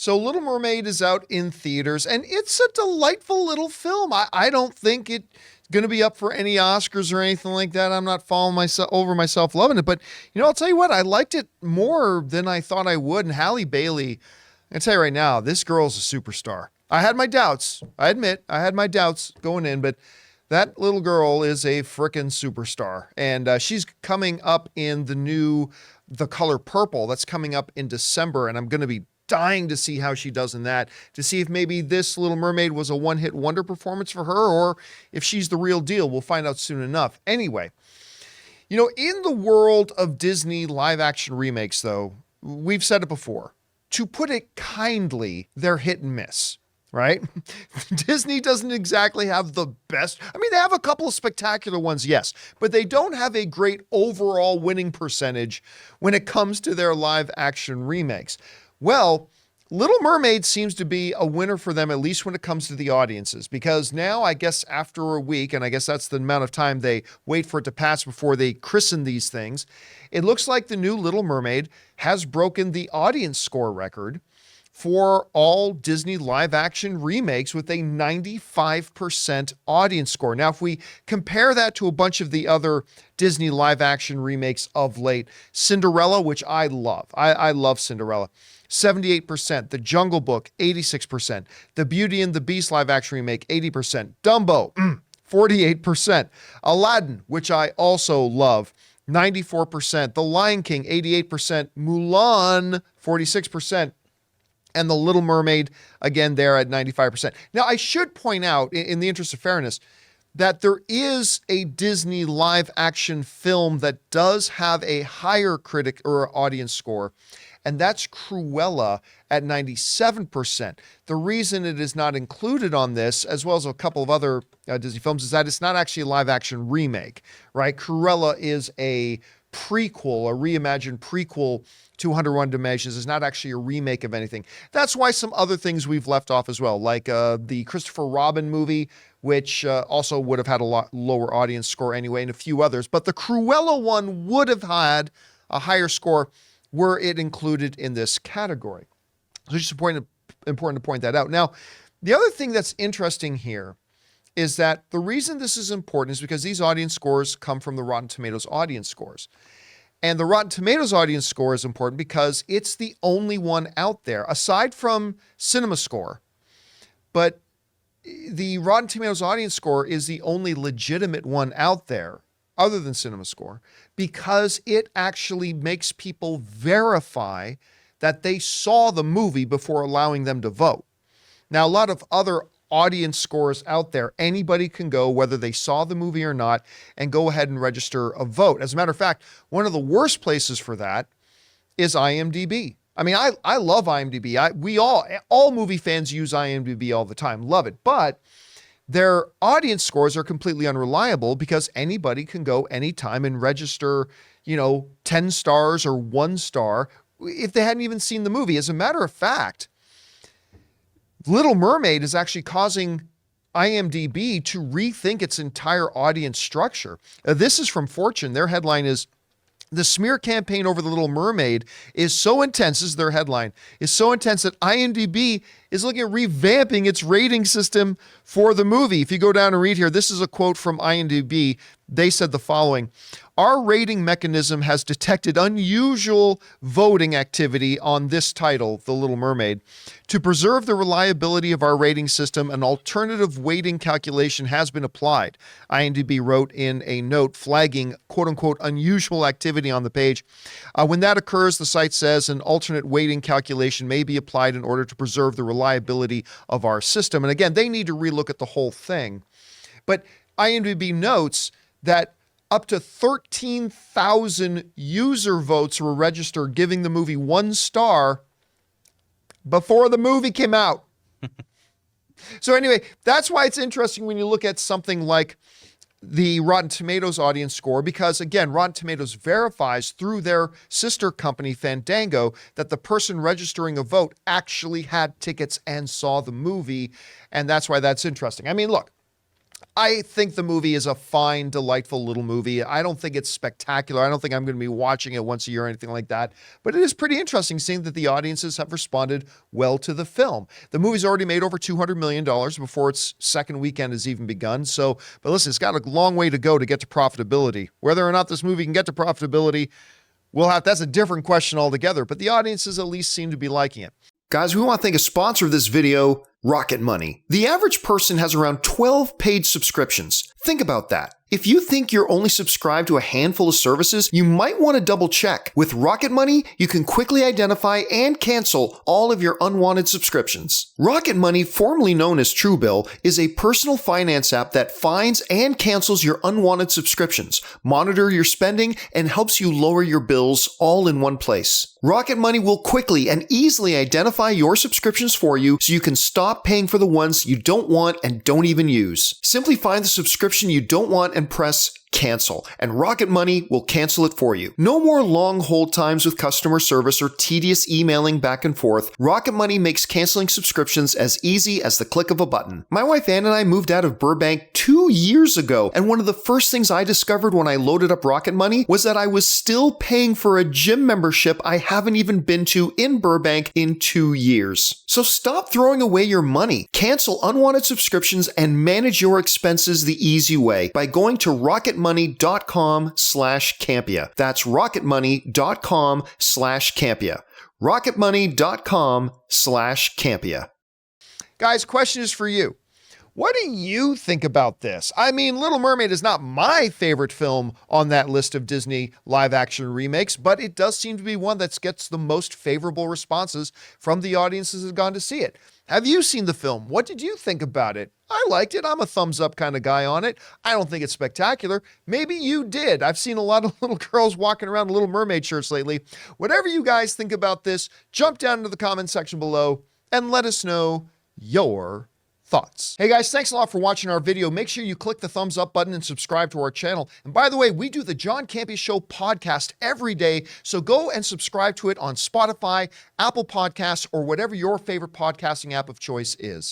So Little Mermaid is out in theaters, and it's a delightful little film. I don't think it's going to be up for any Oscars or anything like that. I'm not falling over myself loving it. But, I'll tell you what, I liked it more than I thought I would. And Halle Bailey, I tell you right now, this girl's a superstar. I had my doubts. I admit, I had my doubts going in, but that little girl is a frickin' superstar. And she's coming up in The Color Purple. That's coming up in December, and I'm going to be dying to see how she does in that, to see if maybe this Little Mermaid was a one-hit wonder performance for her, or if she's the real deal. We'll find out soon enough. Anyway, in the world of Disney live-action remakes, though, we've said it before, to put it kindly, they're hit and miss, right? Disney doesn't exactly have the best. I mean, they have a couple of spectacular ones, yes, but they don't have a great overall winning percentage when it comes to their live-action remakes. Well, Little Mermaid seems to be a winner for them, at least when it comes to the audiences, because now, I guess after a week, and I guess that's the amount of time they wait for it to pass before they christen these things, it looks like the new Little Mermaid has broken the audience score record for all Disney live-action remakes with a 95% audience score. Now, if we compare that to a bunch of the other Disney live-action remakes of late, Cinderella, which I love. I love Cinderella. 78%. The Jungle Book, 86%. The Beauty and the Beast live-action remake, 80%. Dumbo, 48%. Aladdin, which I also love, 94%. The Lion King, 88%. Mulan, 46%. And The Little Mermaid, again, there at 95%. Now, I should point out, in the interest of fairness, that there is a Disney live-action film that does have a higher critic or audience score, and that's Cruella at 97%. The reason it is not included on this, as well as a couple of other Disney films, is that it's not actually a live-action remake, right? Cruella is a prequel, a reimagined prequel to 101 Dalmatians. Is not actually a remake of anything. That's why some other things we've left off as well, like the Christopher Robin movie, which also would have had a lot lower audience score anyway, and a few others. But the Cruella one would have had a higher score were it included in this category. So it's just important to point that out. Now, the other thing that's interesting here is that the reason this is important is because these audience scores come from the Rotten Tomatoes audience scores. And the Rotten Tomatoes audience score is important because it's the only one out there, aside from CinemaScore. But the Rotten Tomatoes audience score is the only legitimate one out there, other than CinemaScore, because it actually makes people verify that they saw the movie before allowing them to vote. Now, a lot of other audience scores out there, anybody can go, whether they saw the movie or not, and go ahead and register a vote. As a matter of fact, one of the worst places for that is IMDb. I mean, I love IMDb. We all movie fans use IMDb all the time, love it. But their audience scores are completely unreliable because anybody can go anytime and register, 10 stars or 1 star if they hadn't even seen the movie. As a matter of fact, Little Mermaid is actually causing IMDb to rethink its entire audience structure. This is from Fortune. Their headline is, "The smear campaign over The Little Mermaid is so intense," is their headline, "is so intense that IMDb is looking at revamping its rating system for the movie." If you go down and read here, this is a quote from IMDb. They said the following: "Our rating mechanism has detected unusual voting activity on this title, The Little Mermaid. To preserve the reliability of our rating system, an alternative weighting calculation has been applied," IMDb wrote in a note flagging quote-unquote unusual activity on the page. When that occurs, the site says an alternate weighting calculation may be applied in order to preserve the reliability of our system. And again, they need to relook at the whole thing. But IMDb notes that up to 13,000 user votes were registered, giving the movie 1 star before the movie came out. So anyway, that's why it's interesting when you look at something like the Rotten Tomatoes audience score, because again, Rotten Tomatoes verifies through their sister company, Fandango, that the person registering a vote actually had tickets and saw the movie. And that's why that's interesting. I mean, look, I think the movie is a fine, delightful little movie. I don't think it's spectacular. I don't think I'm going to be watching it once a year or anything like that. But it is pretty interesting seeing that the audiences have responded well to the film. The movie's already made over $200 million before its second weekend has even begun. So, but listen, it's got a long way to go to get to profitability. Whether or not this movie can get to profitability, that's a different question altogether. But the audiences at least seem to be liking it. Guys, we want to thank a sponsor of this video, Rocket Money. The average person has around 12 paid subscriptions. Think about that. If you think you're only subscribed to a handful of services, you might want to double check. With Rocket Money, you can quickly identify and cancel all of your unwanted subscriptions. Rocket Money, formerly known as Truebill, is a personal finance app that finds and cancels your unwanted subscriptions, monitor your spending, and helps you lower your bills all in one place. Rocket Money will quickly and easily identify your subscriptions for you so you can stop paying for the ones you don't want and don't even use. Simply find the subscription you don't want and press cancel, and Rocket Money will cancel it for you. No more long hold times with customer service or tedious emailing back and forth. Rocket Money makes canceling subscriptions as easy as the click of a button. My wife Ann and I moved out of Burbank 2 years ago, and one of the first things I discovered when I loaded up Rocket Money was that I was still paying for a gym membership I haven't even been to in Burbank in 2 years. So stop throwing away your money. Cancel unwanted subscriptions and manage your expenses the easy way by going to rocketmoney.com/Campea. That's rocketmoney.com/Campea. rocketmoney.com/Campea. Guys, question is for you. What do you think about this? I mean, Little Mermaid is not my favorite film on that list of Disney live-action remakes, but it does seem to be one that gets the most favorable responses from the audiences that have gone to see it. Have you seen the film? What did you think about it? I liked it. I'm a thumbs up kind of guy on it. I don't think it's spectacular. Maybe you did. I've seen a lot of little girls walking around in Little Mermaid shirts lately. Whatever you guys think about this, jump down into the comment section below and let us know your thoughts. Hey guys, thanks a lot for watching our video. Make sure you click the thumbs up button and subscribe to our channel. And by the way, we do the John Campea Show podcast every day, so go and subscribe to it on Spotify, Apple Podcasts, or whatever your favorite podcasting app of choice is.